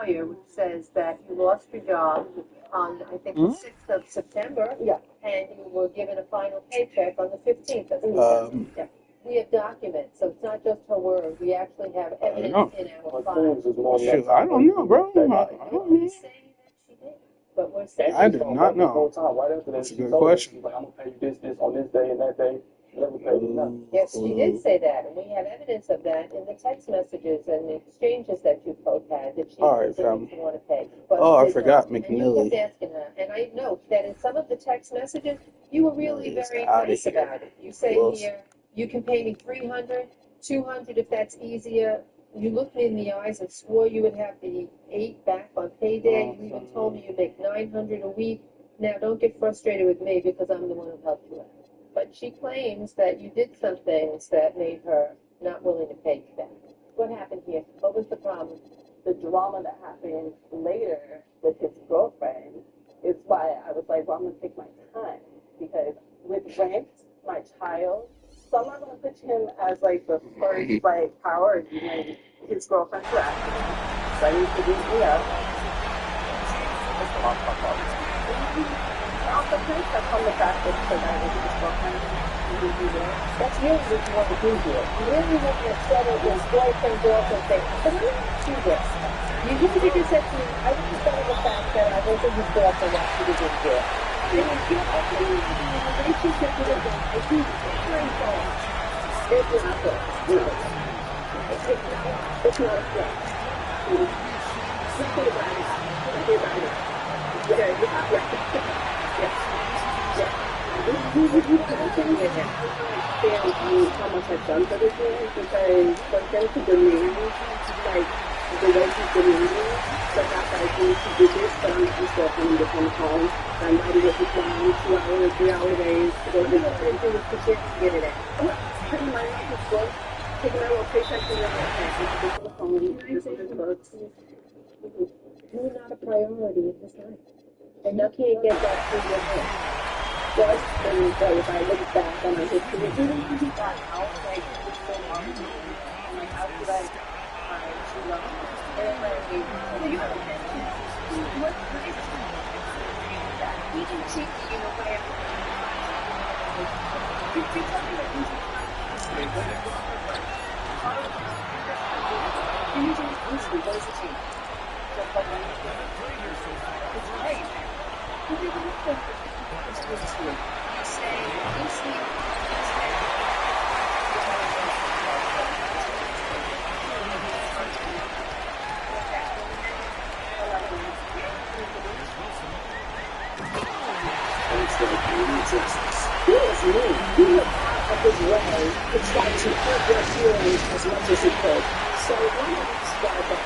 lawyer, which says that you lost your job on, I think, the 6th of September. Yeah. And you were given a final paycheck on the 15th of September. Yeah. We have documents, so it's not just her word. We actually have evidence in our files. Shoot, I don't know, bro. I don't know. But we're saying I do not know. That's a good question. Like, I'm gonna pay you this on this day and that day. Yes, she did say that, and we have evidence of that in the text messages and the exchanges that you both had that she didn't want to pay. But I forgot McNeely. And you kept asking her, and I know that in some of the text messages, you were really very nice about it. You say here, you can pay me $300, $200 if that's easier. You looked me in the eyes and swore you would have the 8 back on payday. You even told me you'd make $900 a week. Now, don't get frustrated with me because I'm the one who helped you out. But she claims that you did some things that made her not willing to pay you back. What happened here? What was the problem? The drama that happened later with his girlfriend is why I was like, well, I'm going to take my time. Because with rent, my child, so I'm not going to put him as like the first priority when his girlfriend harassed him. So I need to beat me up. Also, please have come the fact that because I was his girlfriend. That's really what you want to do here. You really want to settle his boyfriend, girlfriend thing. But let me ask you this. You just said to me, I didn't settle the fact that I wasn't his girlfriend while she was in jail. And if you're opening a relationship with a guy who's very false, it's not good. It's not a flex. Nothing about it. Nothing about it. You understand how much I've done for this man because for him to demand like the way he's demanding the fact that I think he did this, but I'm not still coming to come home. I'm ready with his mom 2-hour, 3-hour days to go to the country with the shit to get it at. Putting my life is good. Taking my little paycheck to the phone. This is his books. You're not a priority in his life. And you can't get that through your head. Just if I look back on my history, even he got out, like, so long, I'm like, how could I find too long? And like, you understand, what nice that he can cheat you in a way of you tell me that he's usually loosely, what is the change? Just like it's right. What do you think? You say, He is mean. He went out of his way to try to hurt your feelings as much as he could. So let me describe that.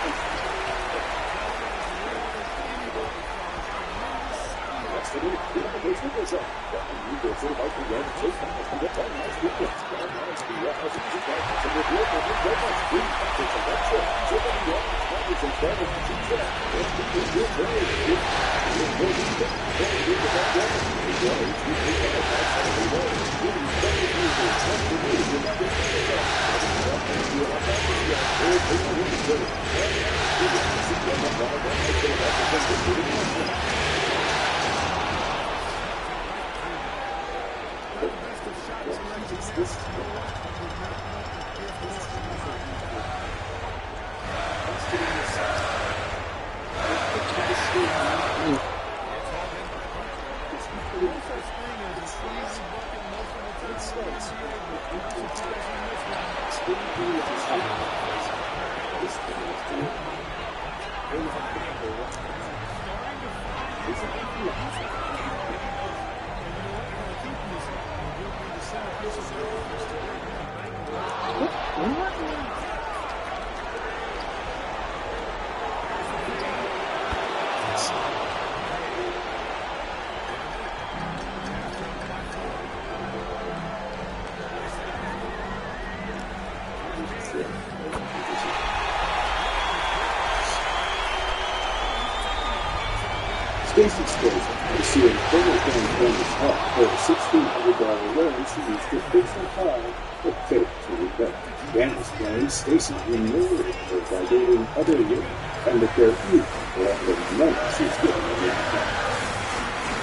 Basic skills. You see a total thing on his heart for a $1,600 loan she used to fix her car but failed to repay. Janice blames Stacy in murder by dating other women. and that they're easy for all the money she's getting in the account.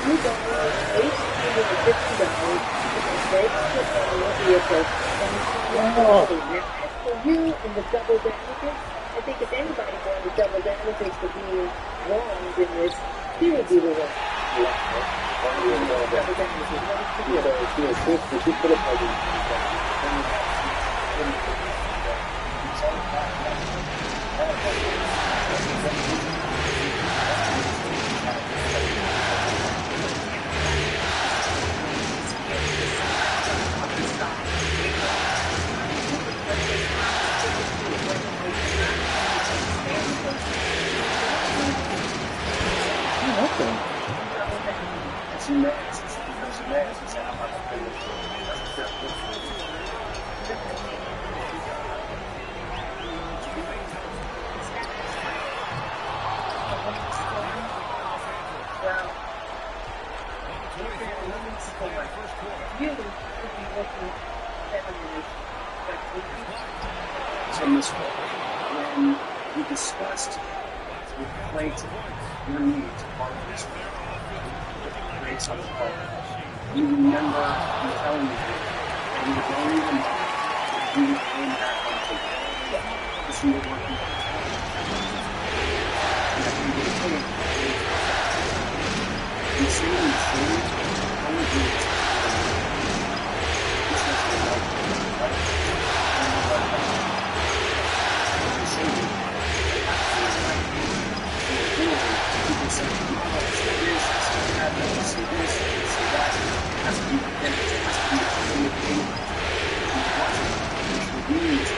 $2, $850 because they put on your vehicle and now as for you and the double damages, I think if anybody wanted double damages for being wronged in this, he would be the one. Double damages. What you put up by in this way, when you discussed with Clayton your need to borrow this create something called, you remember you telling me that you were going to the month that you would pay back on paper because you were working on it. And that you would pay it. You say in the story, I would do it. This was the life, right? People say, oh, it's like this, it's like that, it's like this, it's like that. It has to be finished, it has to be fully paid. Which means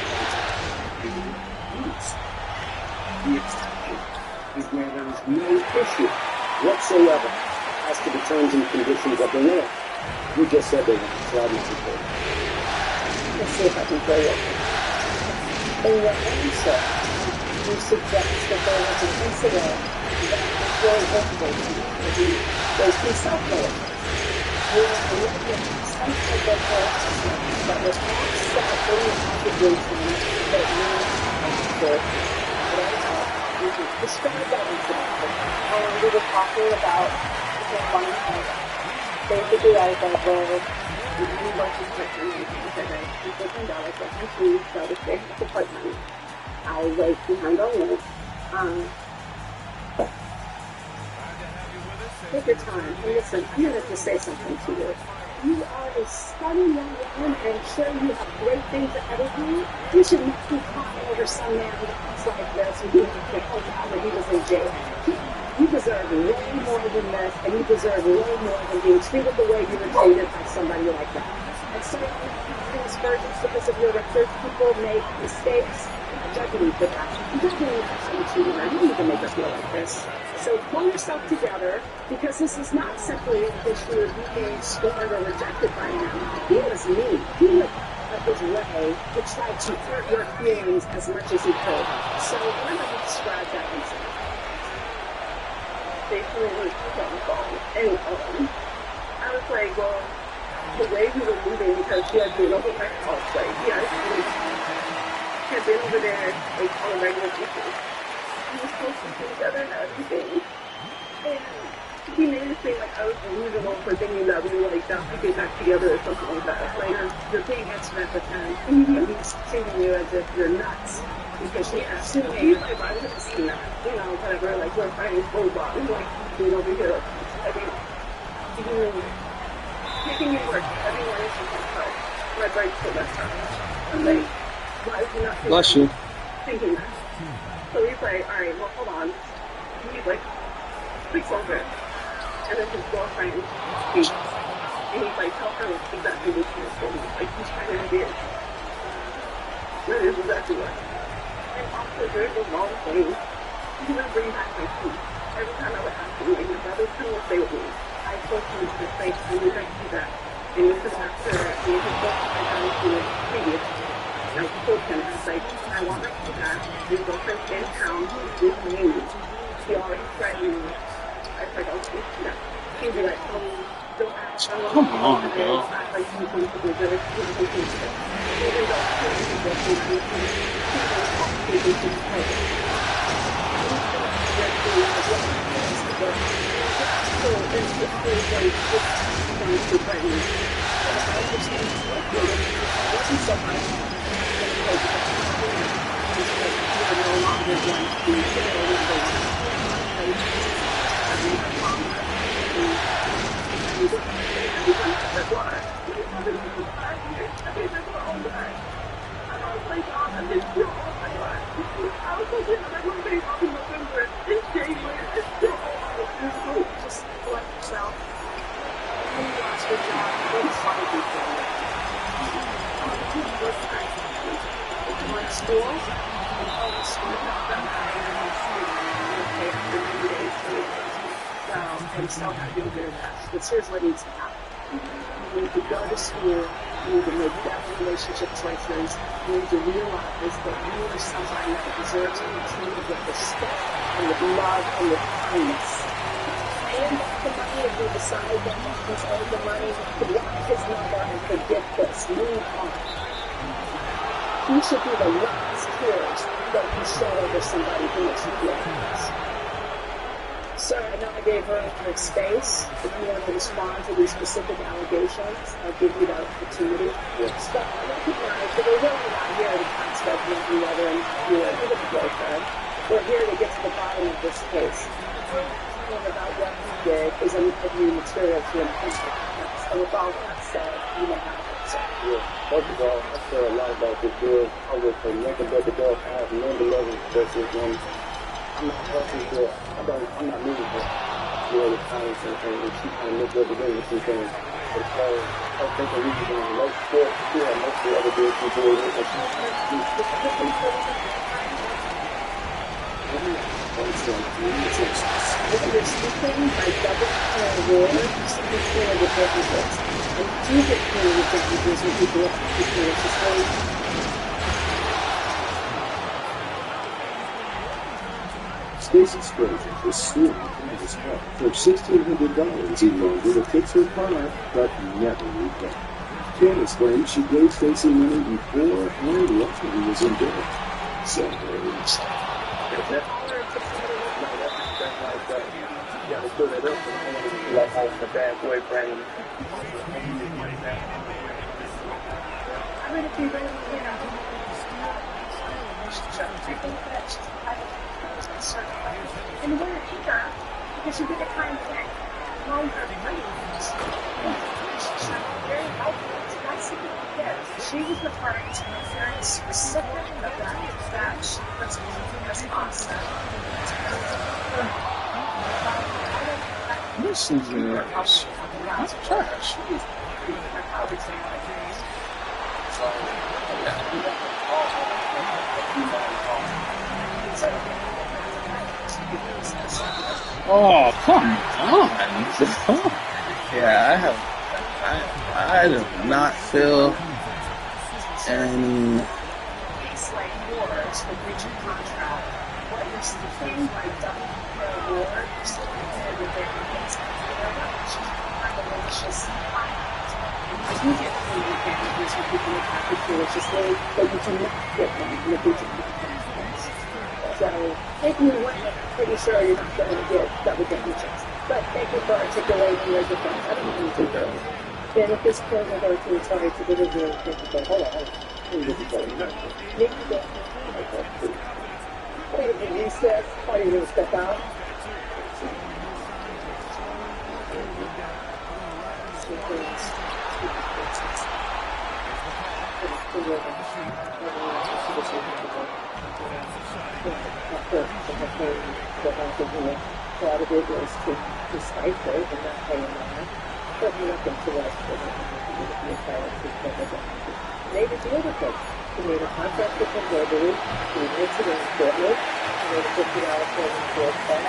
the exception is where there is no issue whatsoever as to the terms and conditions of the loan. You just said they were sliding to pay. Let's see if I can play it. In your answer, you suggest that there was an incident that was very visible to you, that you was self-made. You were some type of harassment that was offset any obligation that you had. You can describe that incident. We were talking about the one thing. Basically, I was like, well, you want to put your $10 that you choose, so to say, the apartment. I'll wait behind the list. Take your time. And listen, I'm going to just say something to you. You are a stunning young woman, and sure you have great things ahead of you. You should not be crying over some man who looks like this, and you think, oh God, that he was in jail. You deserve way more than this, and you deserve way more than being treated the way you were treated by somebody like that. And so, aspersions because of your record, people make mistakes. I'm judging you for that. I'm judging you for some cheating. I didn't even make us feel like this. So pull yourself together, because this is not simply an issue of you being scorned or rejected by him. He was mean. He went out of his way to try to hurt your feelings as much as he could. So why don't you describe that incident? Basically, it was on the phone. And I was like, well, the way we were moving, because she had been over my house, like, yeah, had been over there like, on a regular basis. We were supposed to be together and everything. And he made it seem like I was delusional for thinking that we were like not to get back together or something like that. Like you're being extra at the time. And he's treating you as if you're nuts. Because she asked me, he's like, why would I see that? You know, whatever, like we're fighting full body, like being over here. I mean, making me work. Everyone is hard. My brain's so messed up. I'm like, why is he not thinking that? So he's like, alright, well, hold on. He's like, speaks over it. And then his girlfriend speaks. And he's like, tell her exactly what she was told me. Like, he's trying to do it. That is exactly what. And also, there's a long thing. He's going to bring back my teeth. Every time I would ask him, like, your brother's coming to stay with me. I told him to the face, and we don't do that. And this is after me and his girlfriend got into it previous. And I told him, I was like, I want to do that. Your girlfriend's in town with me. He already threatened me. I was like, okay, no. He'd be like, oh, don't ask. Come on, girl. Act like you want to be good. Even though he was there's always like this things for pregnant. And I understand what you're looking for. It wasn't so much because you're no longer going to be number one. And you have longer. And you said, what? You have it in 5 years. I mean, that's all right. And I was like, oh, I didn't feel all my life. I was like, I'm going to be up in November. It's January. It's still all. Just like yourself. And you lost your job. What's funny before you? Like school, and all the school got them okay after 90 days, 3 days. And still have to do their best. But here's what needs to happen. You need to go to school, you need to make better relationship choices, you need to realize that you are somebody that deserves to continue with respect and with love and with kindness. Paying back the money if you decide that he's owed the money, block his number and forget this. Move on. He should be the last tears that you shed over somebody who makes you feel things. So I know I gave her space. If you want to respond to these specific allegations, I'll give you that opportunity. Yes. But I recognize that we're really not here to contact one another and you are even a boyfriend. We're here to get to the bottom of this case. Talking about what he did is a new material to impeachment. And with all that said, you may have it. So. Yeah, first of all, I care a lot about this girl. I work for nothing but the girl. I have no beloved versus one. I'm not helping her. I'm not moving her. You know, the comments and she kind of misrepresenting some things. But as far as her thinking we can make sure, she had most of the other girls who do it. And she If you're speaking by double award, simply clear the damages. And do get clear the damages when people are speaking, which is very Stacy Stranger was suing Candace Hart for $1,600 in longer to fix her car, but never repaid. Candace claimed she gave Stacy money before and after he was in bed. So You gotta put it up like having a bad boyfriend. I'm going to be very clear. I think that I was concerned. And the way to keep her, because you did a kind thing. Longer months. Very helpful. It's not significant. She was referring to a very specific event that she was responsible. This is trash. Oh, come on. Yeah, I do not feel any. Like wars for breach of contract. What is the thing by double award? So with their against malicious conduct. You get paid damages when people are acting maliciously, but you do not get them in the breach of contract. So if you win, I'm pretty sure you're not going to get double damages. But thank you for articulating your defense. I don't need to do. And at this point, we're going to try to deliver a difficult. Hold on. Maybe that. What are you going to recess? Are you going to step out? A lot of it was to stifle and not pay him on. But nothing to us for the entire system. Maybe the other thing. He made a contract with him verbally. He makes it in courtly. He made a $50 payment towards that.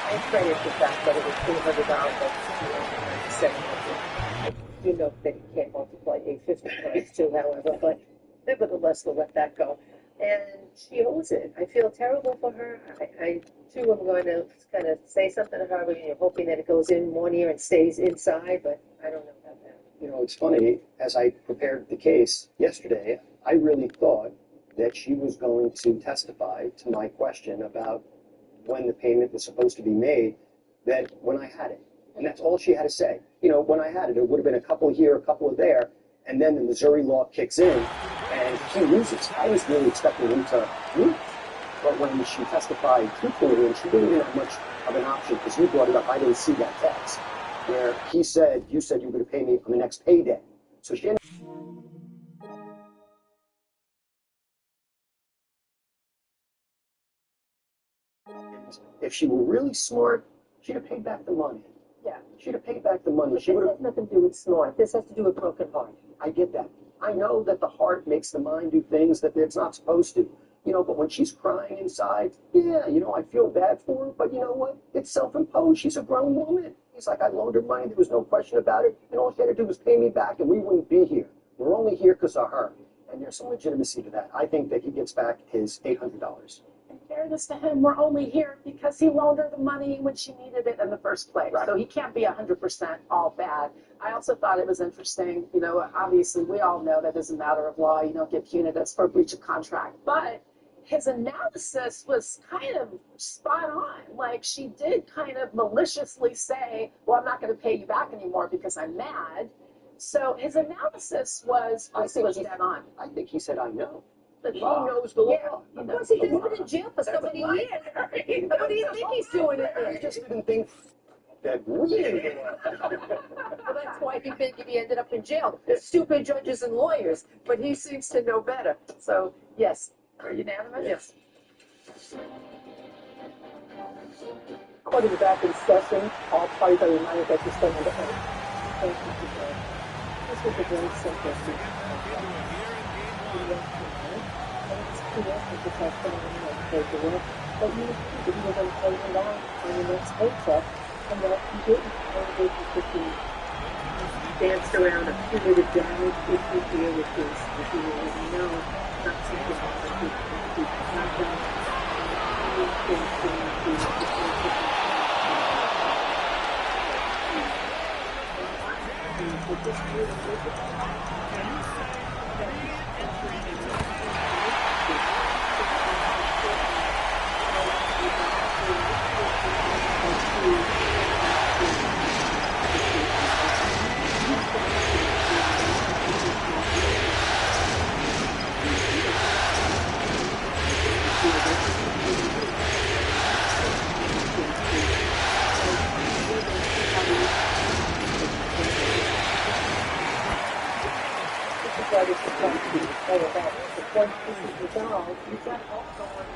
I credit the fact that it was $300 that $700. I do know that you can't multiply $850 times two, however, but nevertheless, we'll let that go. And she owes it. I feel terrible for her. I too am going to kind of say something to her, but you're hoping that it goes in one ear and stays inside, but I don't know about that. You know, it's funny, as I prepared the case yesterday, I really thought that she was going to testify to my question about when the payment was supposed to be made, that when I had it. And that's all she had to say. You know, when I had it, it would have been a couple here, a couple of there, and then the Missouri law kicks in, and he loses. I was really expecting him to lose. But when she testified truthfully, and she really didn't have much of an option, because you brought it up, I didn't see that text, where he said, you said you were going to pay me on the next payday. So she ended if she were really smart, she'd have paid back the money. Yeah. She'd have paid back the money. But She this would have. has nothing to do with smart. This has to do with broken heart. I get that. I know that the heart makes the mind do things that it's not supposed to. You know, but when she's crying inside, yeah, you know, I feel bad for her, but you know what? It's self-imposed. She's a grown woman. He's like, I loaned her money. There was no question about it. And all she had to do was pay me back, and we wouldn't be here. We're only here because of her. And there's some legitimacy to that. I think that he gets back his $800. In fairness to him, we're only here because he loaned her the money when she needed it in the first place. Right. So he can't be 100% all bad. I also thought it was interesting, you know, obviously we all know that as a matter of law, you don't get punitives for breach of contract. But his analysis was kind of spot on. Like, she did kind of maliciously say, well, I'm not going to pay you back anymore because I'm mad. So his analysis was dead on. I think he said, I know. That he Wow. knows the law. Of course, he's been in jail for so many years. What do you think he's doing in I there? just didn't think that we didn't. Well, that's why he ended up in jail. Stupid judges and lawyers, but he seems to know better. So, yes. Are you unanimous? Yes. Court is back in session. All parties are reminded that you stand under oath. Thank you, Judge. This was a very simple thing. And it's clear that the testimony and paperwork that you that you were going to pay him back on your next paycheck, and that you didn't. And that you danced around a punitive damage issue here, which is, as you already know, not something that you not done anything to that is supposed to be all about. But once this is resolved, you've got also one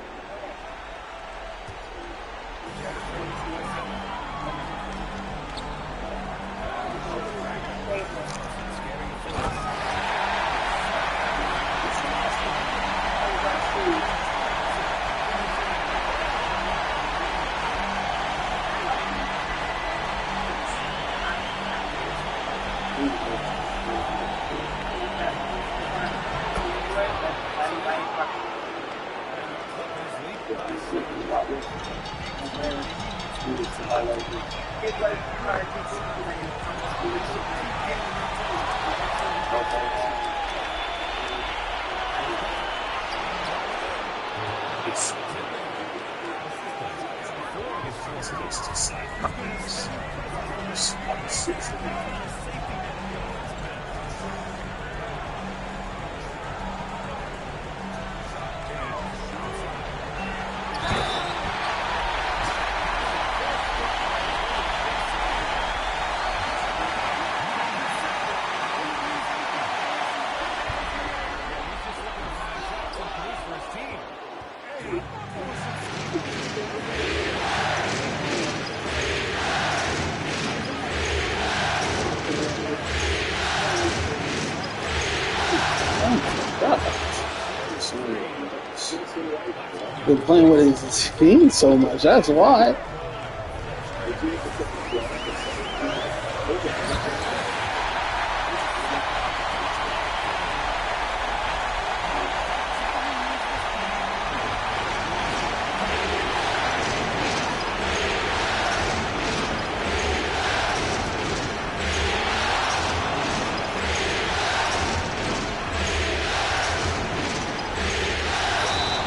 Been playing with his screen so much, that's why.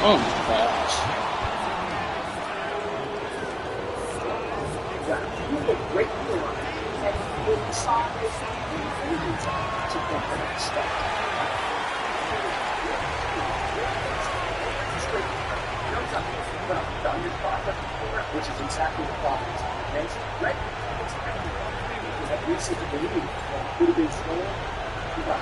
Oh my gosh. Great Which is exactly the problem. It's right. Because that leads you to believe that could have been stolen. You got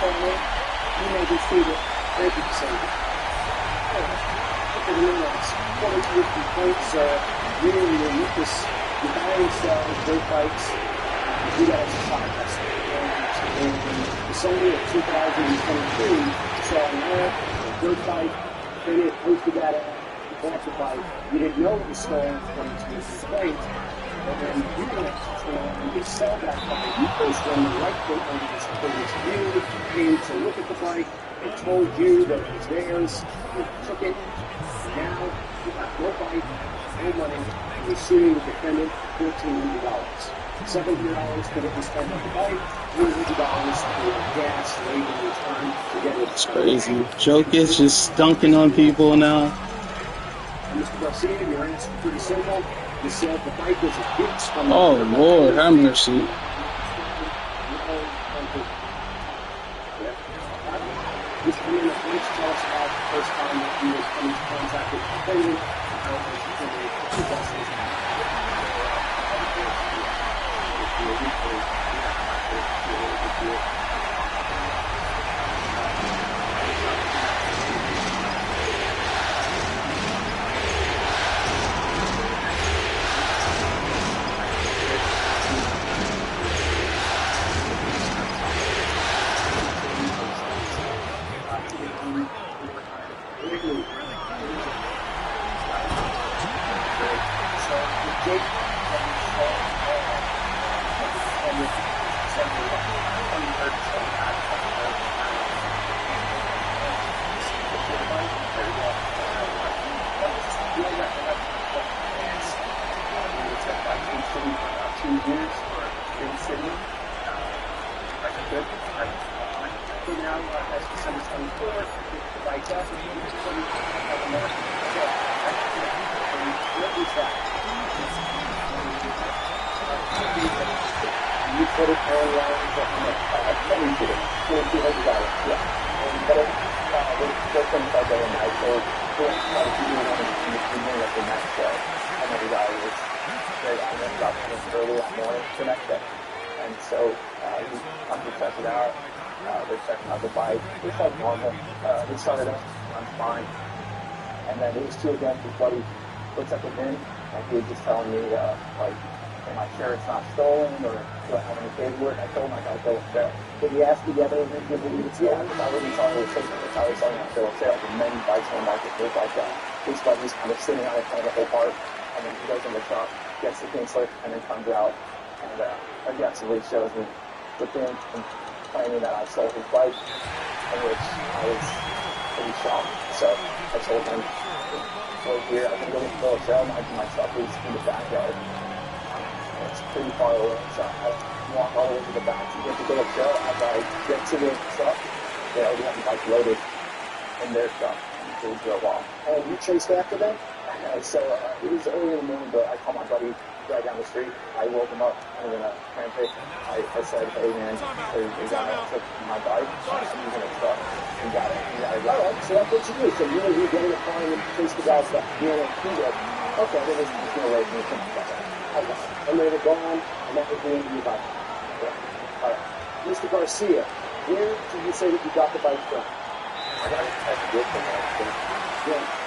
You may be seated. Thank you, Sandy. Look at the minutes. What are your complaints? Really, your weakness, your buying cells, great bikes. You got a podcast. In December of 2023, saw an ad, a good bike, created, posted that ad, you bought the bike. You didn't know it was stolen when it was complaint. And then you went and you sell that bike. You post on the right foot when it was you came to look at the bike. They told you that it was theirs. You took it. Now you got no bike, no money, and you're suing the defendant $1,400. $700 for what you spent on the bike, $300 for gas, labor, return to get it. It's crazy. Jokic just dunking on people now. And Mr. Garcia, your answer is pretty simple. You said the bike was a gift from Oh, Lord, have mercy. Just come in and please tell us about the first time that you were coming to contact with the defendant, how it was the justice. Two again, his buddy looks at the bin, and he was just telling me, like, am I sure it's not stolen, or do I have any paperwork? I told him I got a bill of sale. Did he ask you the other day, did he yeah, I wasn't telling you it's how he's selling that bill of sale. There's many bikes on the market, there's like his buddy's kind of sitting on it, kind of the whole part, and then he goes in the truck, gets the pin slip, and then comes out, and aggressively shows me the pin, and claiming that I sold his bike, in which I was pretty shocked. So I told him, right here, I can go to the bill of sale, my truck is in the backyard. It's pretty far away, so I walk all the way to the back to get the bill of sale. As I get to the truck, they already have the bike loaded in their truck, and they drove off. And you chased after them? So it was early in the morning, but I called my buddy right down the street. I woke him up, and in a frantic, I said, hey man, there's a guy that took my bike, he's in a truck. You got it. All right, so that's what you do. So you know, get in the car and chase the guy stuff. You know, he did. Okay, then there's no way to think about that. Okay. And they were gone, and that was the end of your bike. Yeah. All right. Mr. Garcia, where did you say that you got the bike from? I got it at the gift from yeah.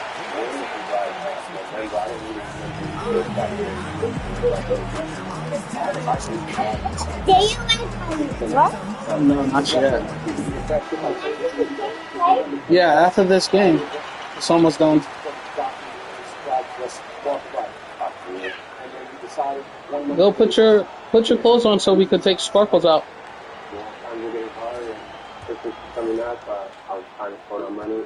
No, not yet. Yeah, after this game, it's almost done. Go put your clothes on so we could take sparkles out. Yeah, times were getting hard, and Christmas was coming up. I was trying to score on money,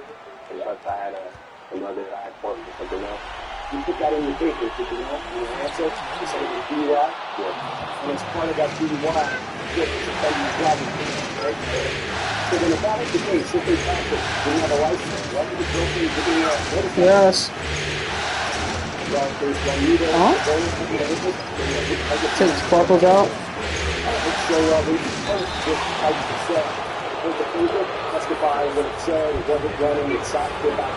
and plus I had a mother that I had for something else. You put that in your papers, did you know? In your answer, you said it was DUI. Yeah. And as part of that DUI, you get suspended driving, right? So then if that was the case, if they found it, didn't have a license, why would the girlfriend give you a notice? Yes. Well, there's one meter, Take sparkles out. So we first just like to say, the paper testify what it said, it wasn't running, it sat for about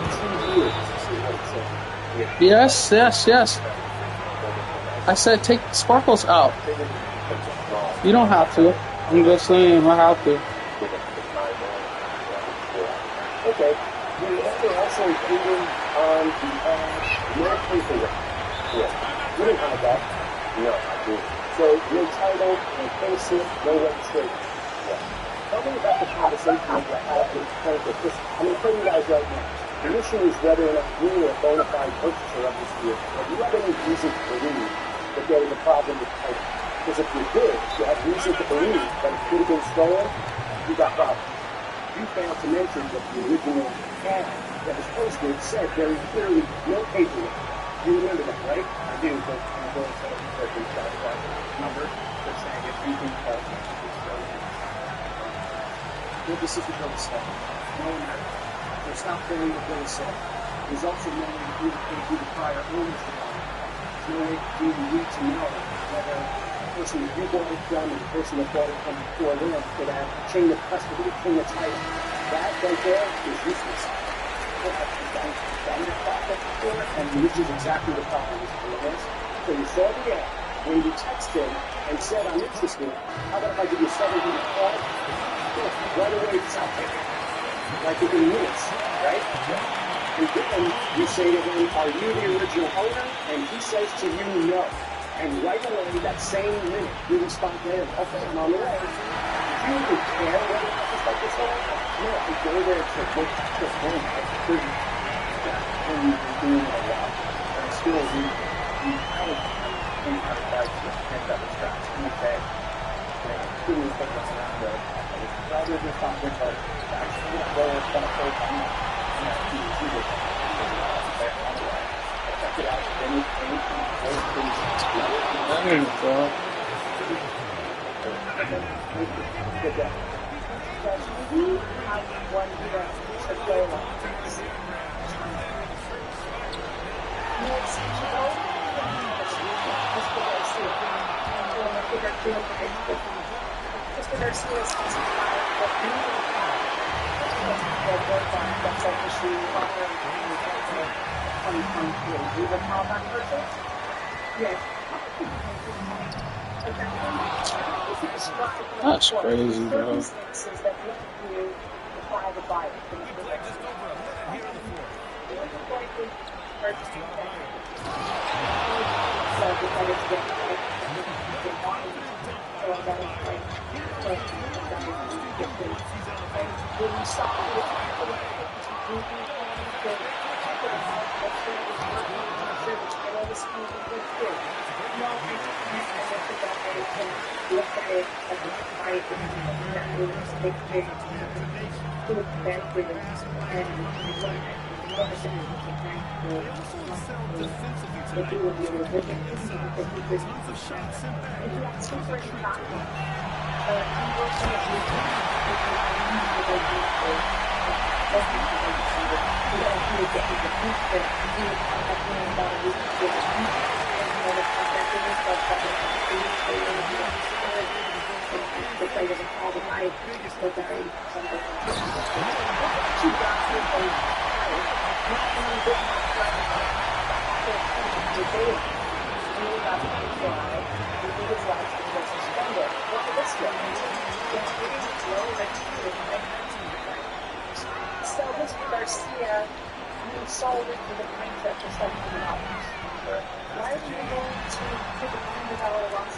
2 years to see what it said. Yes. I said take sparkles out. You don't have to. I'm just saying I have to. Okay. You also including on the no paper. Yeah. You didn't have that. No, I didn't. So no title, no payslip, no registration. Yeah. Tell me about the conversation that you had with plaintiff. I'm going to tell you guys right now. The issue is whether or not you were a bona fide purchaser of this vehicle. Have you had any reason to believe that there was a problem with title? Because if you did, you had reason to believe that it could have been stolen, you got problems. You failed to mention that the original ad that was posted said very clearly no paperwork. You remember that, right? I do, but I'm going to put that number for saying if you can call me, What this is the bill said. No one had it. There's not clearly the bill said. There's also no way to indicate who the prior owners were. There's no way for you to know whether the person that you bought it from and the person that bought it from before them could have a chain of custody, a chain of title. That right there is useless. And this is exactly the problem with this. So you saw the ad. When you texted and said, I'm interested, how about if I give you 700 calls? Right away, it's out there. Like within minutes, right? And then you say to him, are you the original owner? And he says to you, no. And right away, that same minute, you respond to him, okay, I'm on the way. Do you even care whether or not this like this or not? No, I go there to look at the phone. I couldn't. And you've been doing it a lot. And still, you kind of try to get that distraction. Okay. Couldn't even think around the rather than something like actually going to kind of hold on to the check it out. Anything, There you go. good day. Does you have one year to go on this? Mr. Garcia testified that you that's an issue on 2023. Do you recall that purchase? Yes. That's crazy, bro. Circumstances that make you the private buyer. So because it's getting So Mr. Garcia, you sold it to the plaintiff for $700. Why are you going to take a $100 loss?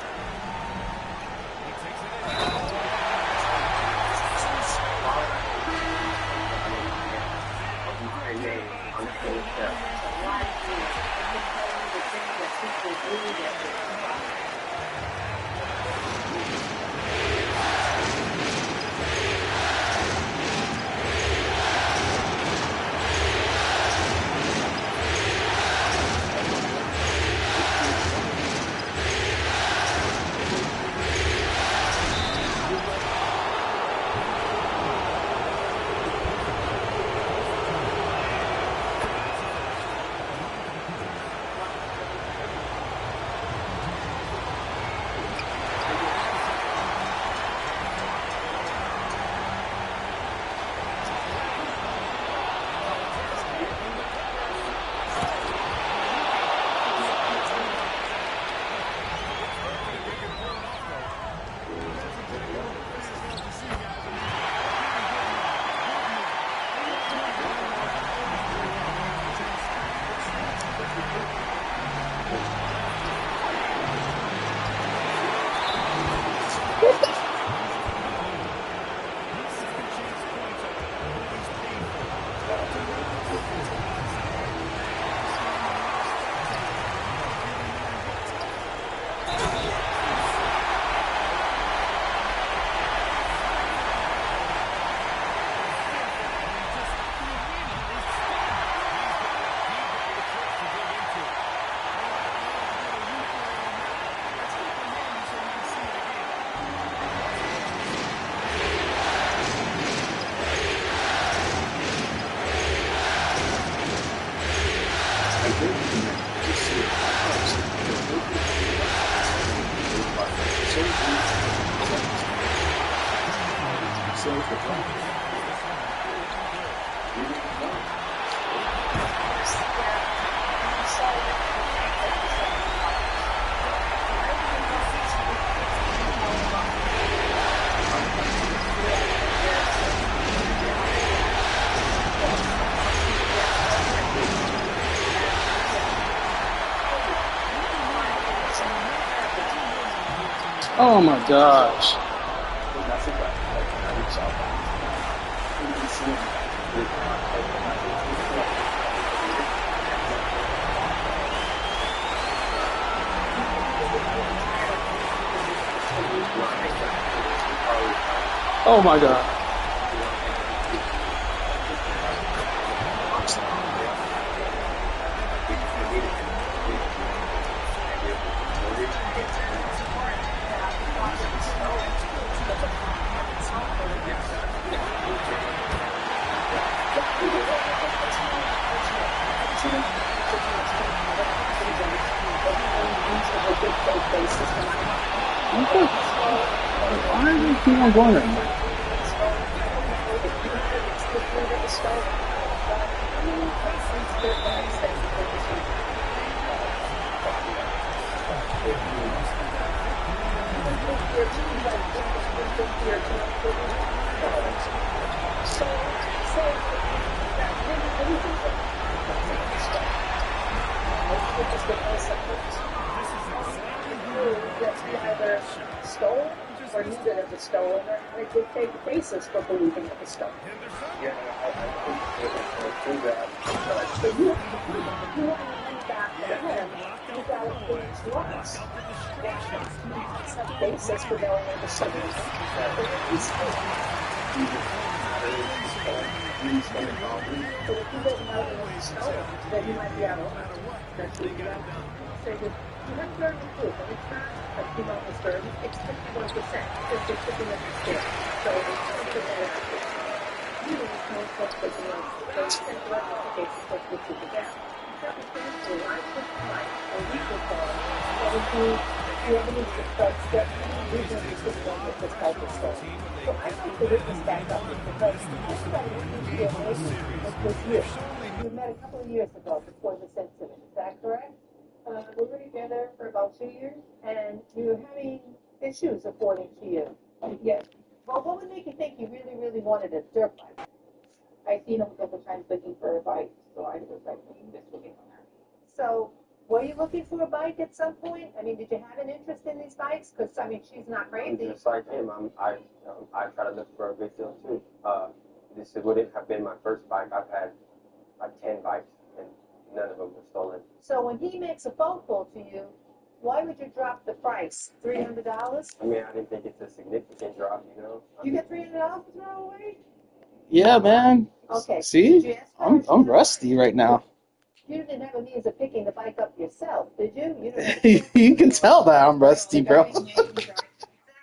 Oh my gosh. Oh my god. Why do you keep on going there? Either stolen or knew that it was stolen, or they could take basis for believing it was stolen. Yeah, I think that. So you want to link back to him, you got to prove to us that some basis for knowing it was stolen. But if you didn't know that it was stolen, then you might be out of line. That's what you have. So you have to learn the proof, and it's not a humongous burden, it's 51%, because you're picking up the scale. So it's going to put that out there. You need to know what's taking on, so you can collect the cases what's going to take it down. That was going to be a lot of time, or legal form, that would be the evidence that starts that reasonably suitable if this type of stolen. So I think the witness back up, because everybody needs to be amazed with you. You met a couple of years ago before this incident, is that correct? We were together for about 2 years, and you were having issues according to you. Yes. Well, what would make you think you really, really wanted a dirt bike? I seen him a couple times looking for a bike, so I was like, this will be fun. So, were you looking for a bike at some point? I mean, did you have an interest in these bikes? Because, I mean, she's not crazy. Just like him, I try to look for a good deal too. This wouldn't have been my first bike. I've had like 10 bikes, and none of them were stolen. So when he makes a phone call to you, why would you drop the price? $300? I mean, I didn't think it's a significant drop, you know. You got $300 to throw away? Yeah, man. Okay. See? I'm rusty right now. You didn't have a means of picking the bike up yourself, did you? You didn't You can tell that I'm rusty, bro.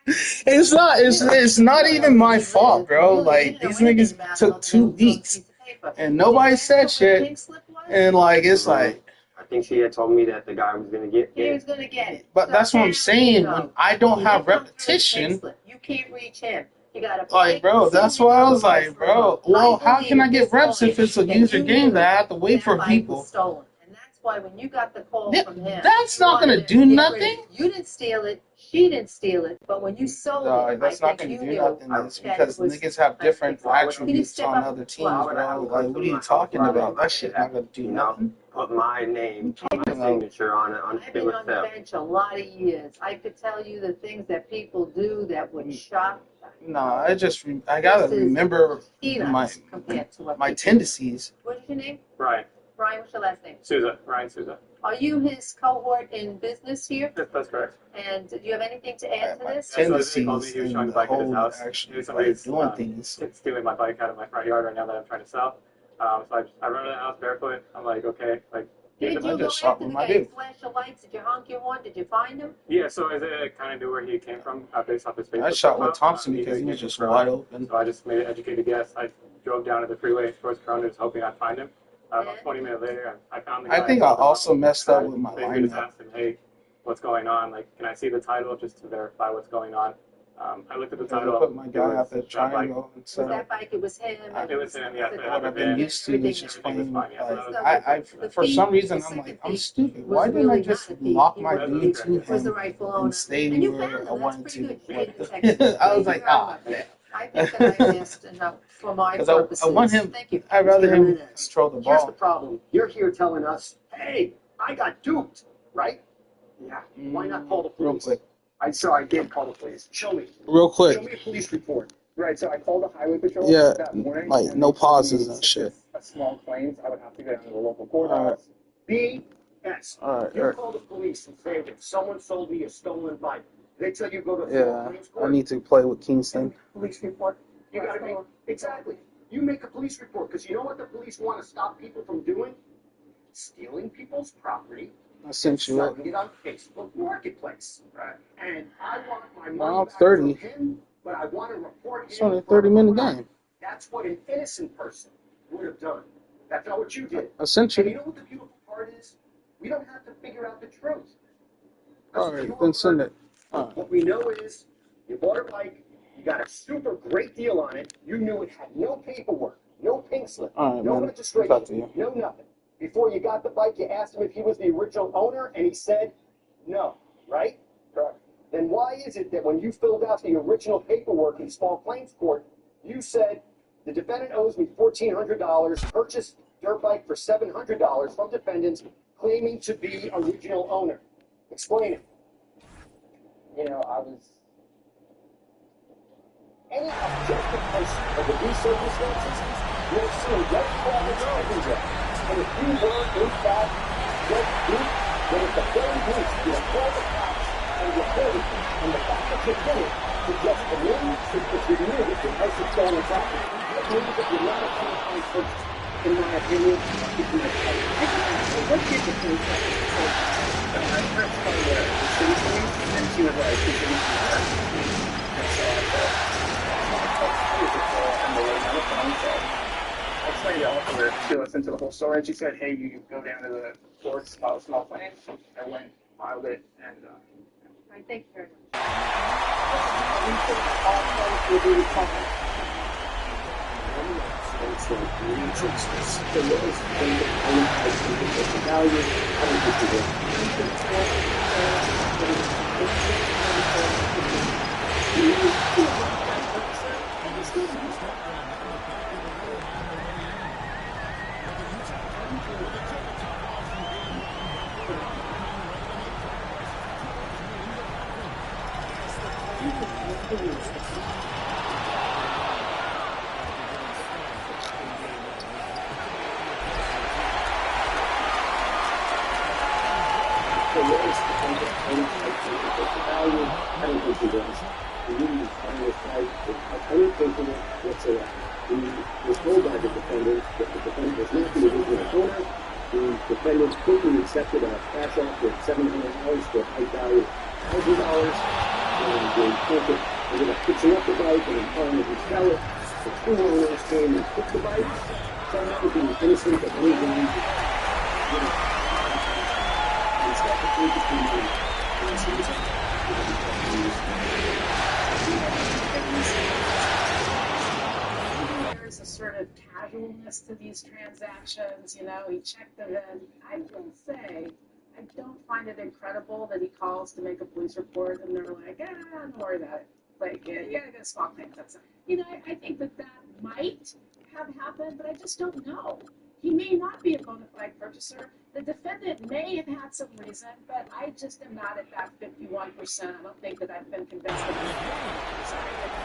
It's not even my fault, bro. Like, these niggas took 2 weeks and nobody said shit. And like, it's like, I think she had told me that the guy was gonna get it. He was gonna get it. but that's what I'm saying. When I don't have repetition, you can't reach him. You gotta like, bro, that's why I was like, bro, well, how can I get reps if it's a user game that I have to wait for people? Stolen. And that's why when you got the call Yeah, from him, that's not gonna do nothing. You didn't steal it. She didn't steal it. But when you sold it, that's not gonna do nothing. It's because niggas have different attributes on other teams, bro. Like, what are you talking about? That shit's not gonna do nothing. Put my name, my signature on it, I've been on the bench a lot of years. I could tell you the things that people do that would shock. No, I gotta remember my tendencies. What's your name? Brian. Brian, what's your last name? Souza. Ryan Souza. Are you his cohort in business here? Yes, that's correct. And do you have anything to add to this? Tendencies He was and trying to the bike at his whole house. actually Somebody's doing things. stealing my bike out of my front yard right now that I'm trying to sell. So I run to the house barefoot. I'm like, okay, like. Did you go after the guy flash the lights? Did you honk your horn? Did you find him? Yeah, so I kind of knew where he came from based off his Facebook. I shot with Thompson because he was just wide open. So I just made an educated guess. I drove down to the freeway towards Corona, just hoping I'd find him. About 20 minutes later, I found the guy. I think I also messed up with my basically just lineup. asked him, hey, what's going on? Like, can I see the title just to verify what's going on? I looked at the Because I title. put my guy out there that triangle and Was so that bike? It was him. It was him, yeah. what I've been used to is just playing. Like, The for some thief, reason, the I'm like, second I'm thief stupid. was Why didn't I really just not a thief. lock He my was- dude to was the him rightful owner. and stay And you where found him. I That's wanted pretty to? good trade detection. I was Thank like, you very ah, much. man. I think that I asked enough for my Because purposes. I want him. Thank you. I'd rather him Jimenez. control the Here's the ball. problem. You're here telling us, hey, I got duped, right? Yeah. Why not call the Real police? quick. So I did call the police. Show me. Real Show quick. me a police report. Right, so I called the highway patrol Yeah, that morning. like, and no they told pauses me and shit. A small claims, I would have to go down to the local All right. courthouse. BS. Alright, You alright. call the police and say that someone sold me a stolen bike. They tell you go to Yeah, claims I court. need to play with Kingston. Police report. You gotta make exactly. You make a police report because you know what the police want to stop people from doing? Stealing people's property. I sent you up. Selling it on Facebook Marketplace. Right. And I want my Now money I'm back 30. from him, but I want to report him. It's only a for 30-minute crime. game. That's what an innocent person would have done. That's not what you did. I sent And you you. know what the beautiful part is? We don't have to figure out the truth. Alright, then send it. Alright. What we know is you bought a bike, you got a super great deal on it, you knew it had no paperwork, no pink slip, Alright, no man. registration, Talk to you. no nothing. Before you got the bike, you asked him if he was the original owner, and he said no, right? Correct. Then why is it that when you filled out the original paperwork in small claims court, you said the defendant owes me $1,400, purchased dirt bike for $700 from defendants, claiming to be original owner? Explain it. You know, I was. Any objective person under these circumstances will have seen red flags everywhere. And if you were, in fact, red deep, then at the very least, you have called the cops and reported them. And the fact that you did it suggests to me that you knew that your house had stolen property. It means that you're not a qualified person, in my opinion. What did the police have to say? I first called the city police, and she was like, "This is and so I called highway patrol, and they were on the phone, so I explained it all to her. She listened to the whole story, and she said, "Hey, you go down to the courts, file a small claim." I went, filed it, and I thank you very much. You think all claims will be recovered? So the lowest thing that I think is the value, I don't think you will. The lowest thing that I think is the value, I don't think you will. You need to find a fight without any paperwork whatsoever. We're told by the defendant that the defendant was not the original owner. The defendant quickly accepted a cash offer of $700 for a bike value of $1,000. And the plaintiff ended up fixing up the bike and implying that he sell it. The two owners came and took the bike. Somehow being innocent of anything he did. It's got the plaintiff to be There's a sort of casualness to these transactions, you know, he checked them in. I will say, I don't find it incredible that he calls to make a police report and they're like, don't worry about it. Like, yeah, you gotta get a small claims, that's it. You know, I think that might have happened, but I just don't know. He may not be a bona fide purchaser. The defendant may have had some reason, but I just am not at that 51%. I don't think that I've been convinced that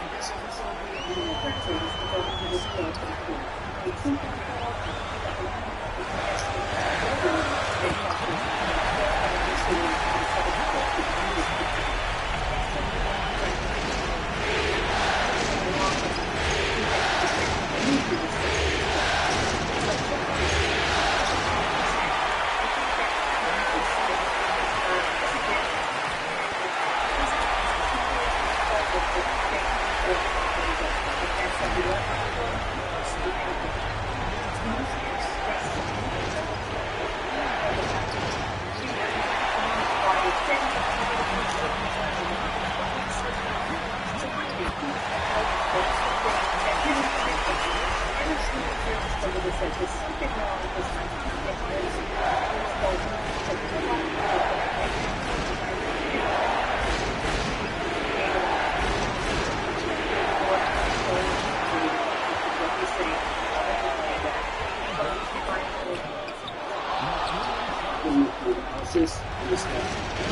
analysis and discussion.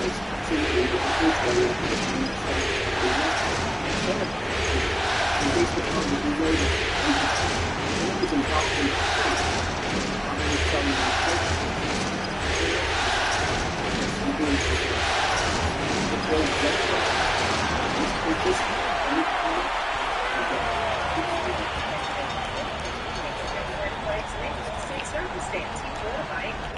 It's absolutely the first one that and based upon what we know that it's impossible to I'm going to tell you circumstance. He threw a bite.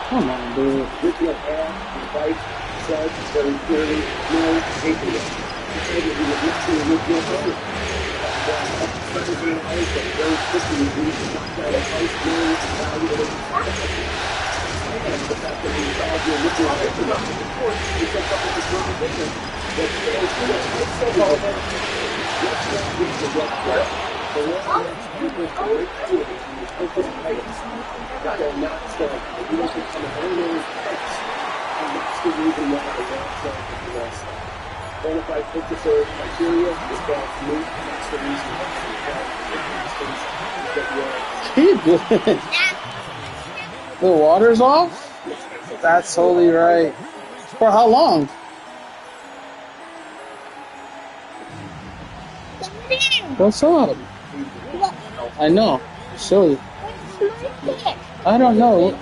Come on, dude. looking at Al and White said very clearly, no paperwork. He said that he was not going to look no further. Started to realize that very quickly we knocked out a house million value of and the fact that we saw the original paperwork in the court, we said something was really different. That it's so hard. Let's not get the red flag. The law wants people to wait to it and focus items. That are not stuff. If you don't become an ordinary text, and that's the reason why the law says that the law says. Bona fide purchaser criteria is that me, and that's the reason why The water's off? That's totally right. For how long? What's up? I know. Silly. I don't know.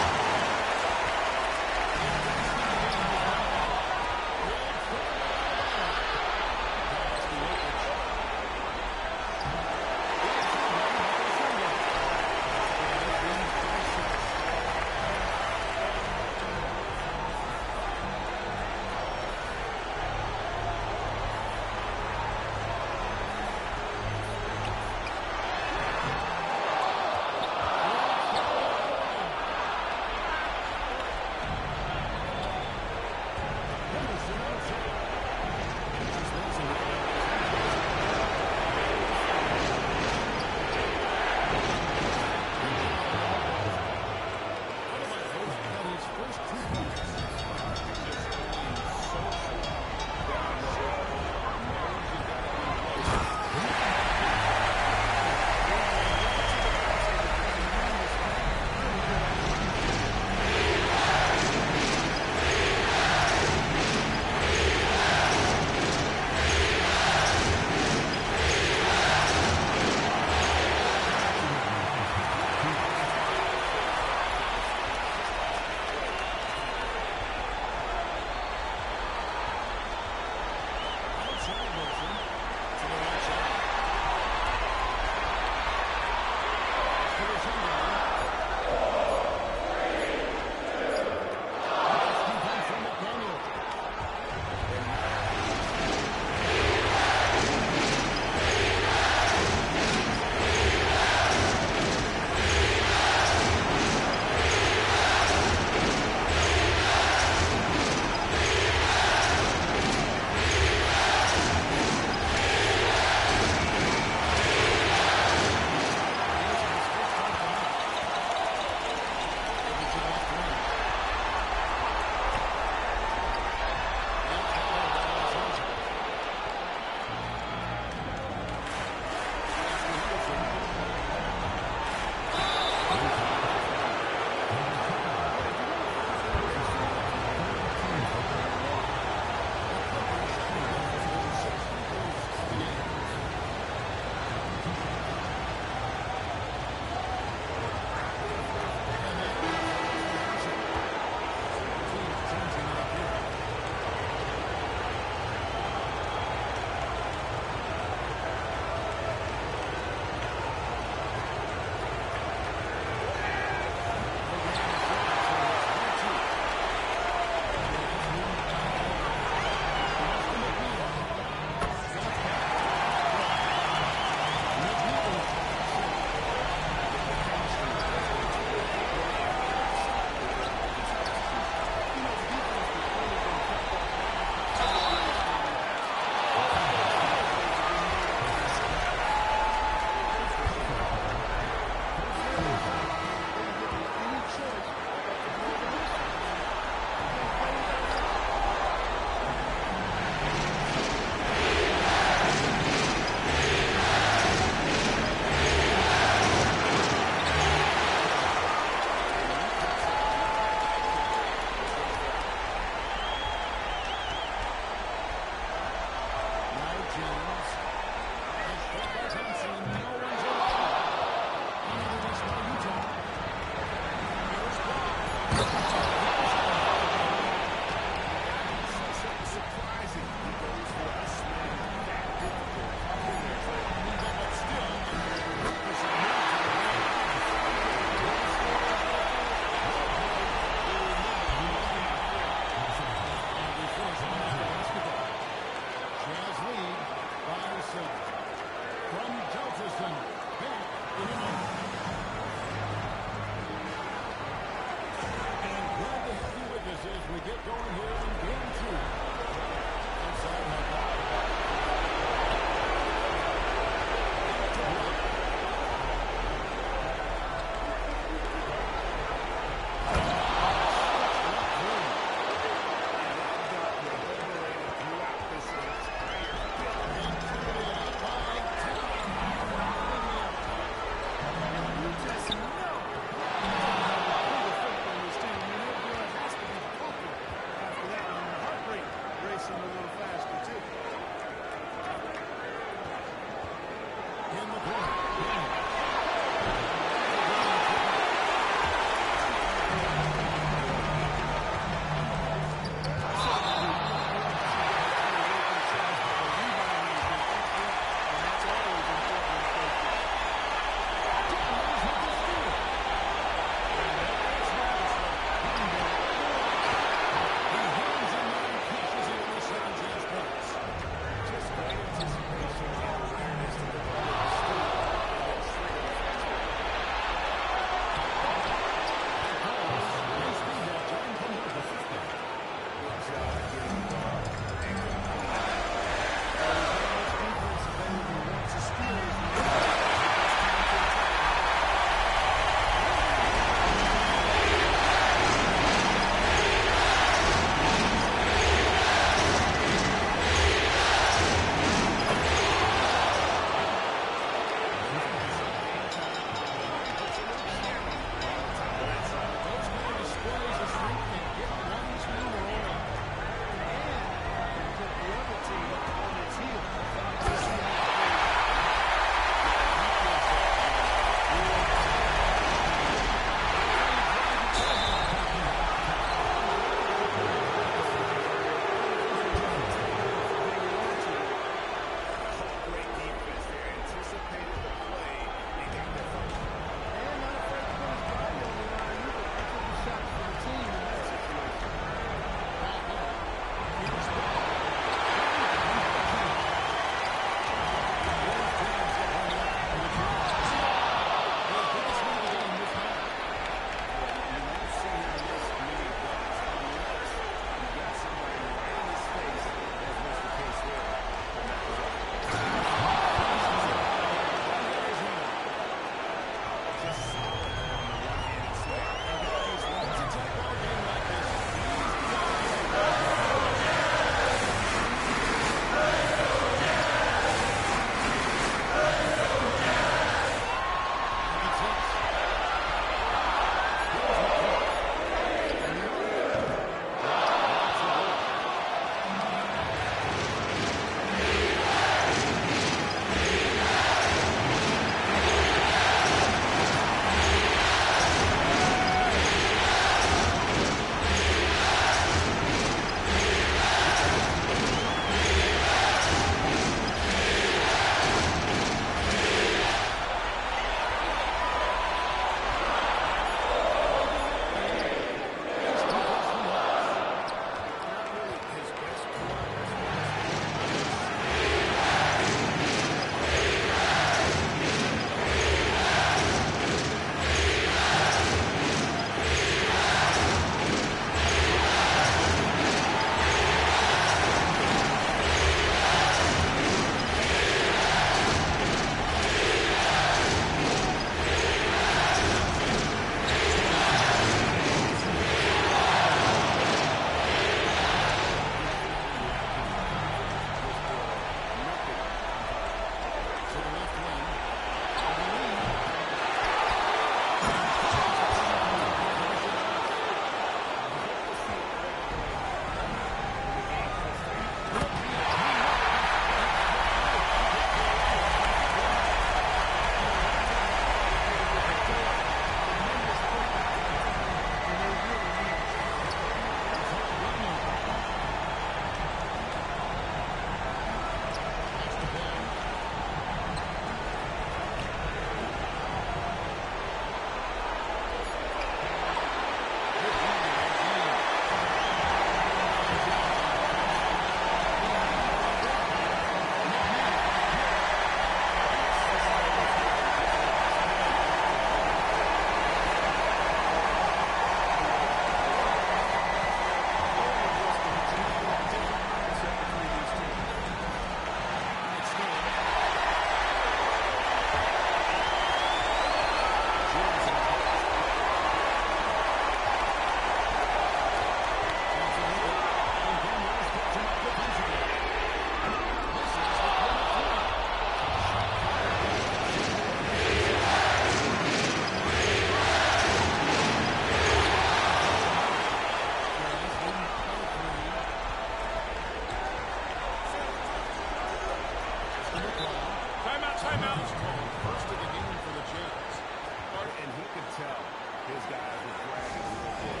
tell his guys were dragging a little bit.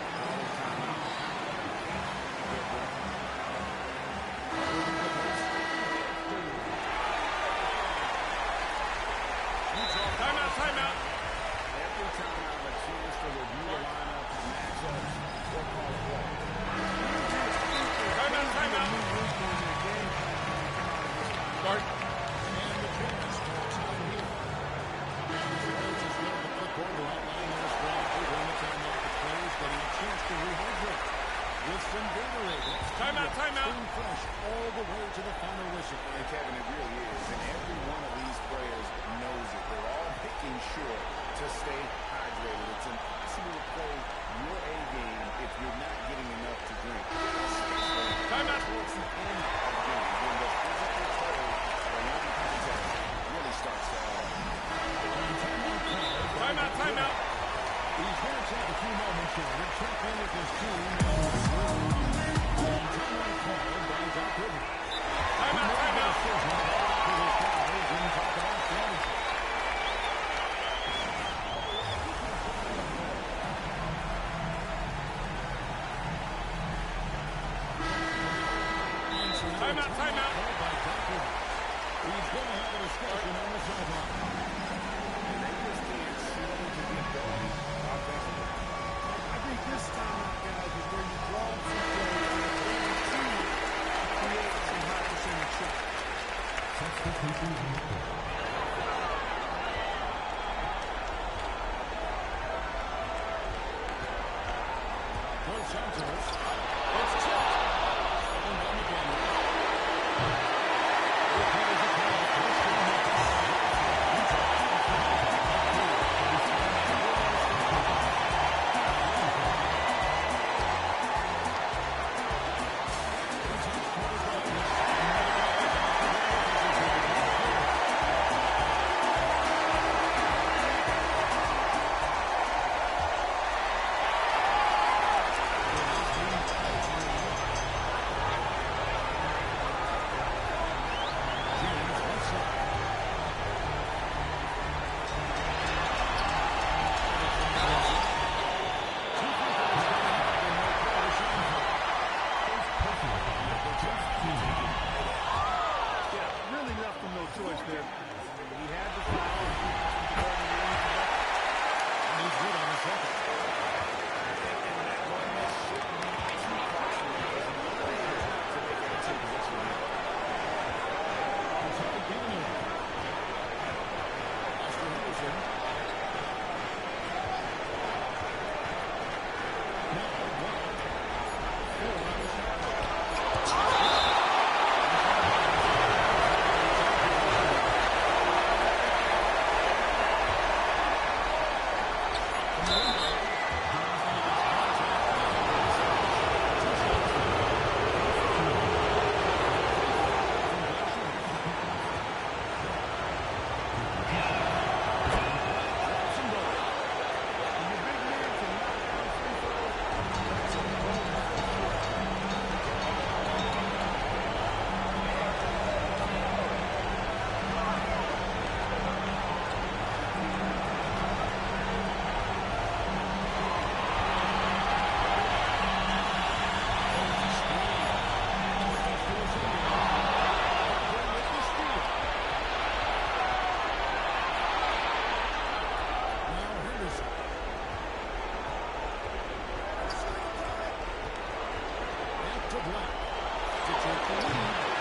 Timeout, timeout. Every time I have a chance to review the lineups, matchups, or call a play. Timeout, timeout. Start. And the defense starts out here. Rhodes is going to the football to outline their strategy. When the timeout, the players getting a chance to rehydrate with some Gatorade. Timeout, timeout. Staying fresh all the way to the final whistle. And Kevin, it really is. And every one of these players knows it. They're all making sure to stay hydrated. It's impossible to play your A game if you're not getting enough to drink. Timeout. Towards the end of the game, when the physical toll around contact really starts to add up. Timeout, timeout. He's going to take a few moments here to check in with his team. Timeout, timeout. Timeout, timeout. He's going to have a discussion on the sideline. And they just can't slow to get going offensively. I think this timeout, guys, is where you draw some plays and create some high percentage shots. Dos Santos. It's tipped. Second down again. to Black to take the lead.